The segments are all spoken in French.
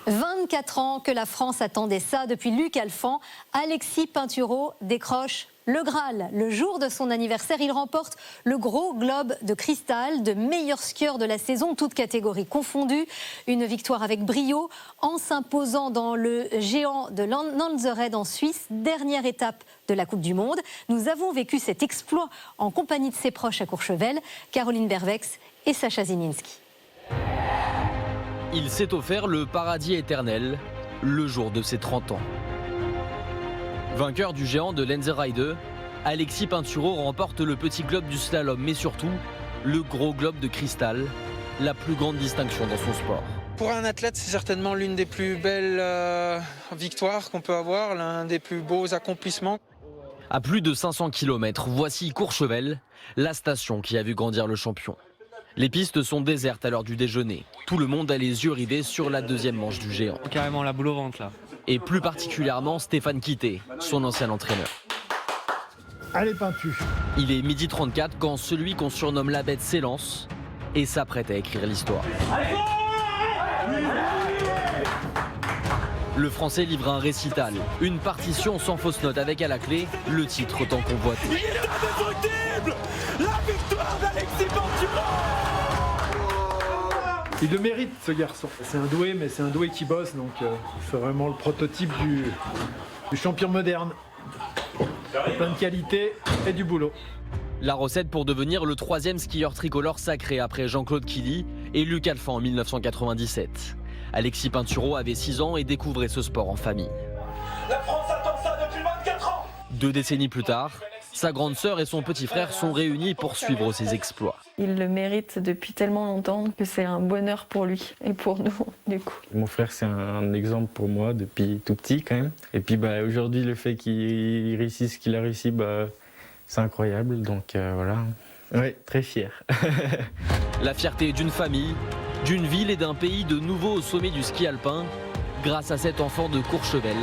24 ans que la France attendait ça. Depuis Luc Alphand, Alexis Pinturault décroche le Graal. Le jour de son anniversaire, il remporte le gros globe de cristal de meilleur skieur de la saison, toutes catégories confondues. Une victoire avec brio en s'imposant dans le géant de Nanzered en Suisse, dernière étape de la Coupe du Monde. Nous avons vécu cet exploit en compagnie de ses proches à Courchevel, Caroline Bervex et Sacha Zininski. Il s'est offert le paradis éternel le jour de ses 30 ans. Vainqueur du géant de Lenzerheide, Alexis Pinturault remporte le petit globe du slalom, mais surtout le gros globe de cristal, la plus grande distinction dans son sport. Pour un athlète, c'est certainement l'une des plus belles victoires qu'on peut avoir, l'un des plus beaux accomplissements. À plus de 500 km, voici Courchevel, la station qui a vu grandir le champion. Les pistes sont désertes à l'heure du déjeuner. Tout le monde a les yeux rivés sur la deuxième manche du géant. Carrément la boule au ventre là. Et plus particulièrement Stéphane Quitté, son ancien entraîneur. Allez Pintu. Il est 12h34 quand celui qu'on surnomme la bête s'élance et s'apprête à écrire l'histoire. Le Français livre un récital, une partition sans fausse note avec à la clé le titre tant convoité. Il est indéfectible, la victoire d'Alexis Pinturault. Il le mérite ce garçon. C'est un doué, mais c'est un doué qui bosse, donc c'est vraiment le prototype du champion moderne. Plein de qualité et du boulot. La recette pour devenir le troisième skieur tricolore sacré après Jean-Claude Killy et Luc Alphand en 1997. Alexis Pinturault avait 6 ans et découvrait ce sport en famille. La France attend ça depuis 24 ans. 2 décennies plus tard, sa grande sœur et son petit frère sont réunis pour suivre ses exploits. Il le mérite depuis tellement longtemps que c'est un bonheur pour lui et pour nous, du coup. Mon frère, c'est un exemple pour moi depuis tout petit quand même. Et puis aujourd'hui, le fait qu'il réussisse ce qu'il a réussi, c'est incroyable. Donc voilà, ouais, très fier. La fierté d'une famille, d'une ville et d'un pays de nouveau au sommet du ski alpin, grâce à cet enfant de Courchevel,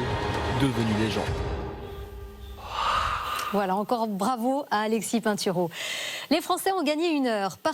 devenu légende. Voilà, encore bravo à Alexis Pinturault. Les Français ont gagné 1 heure.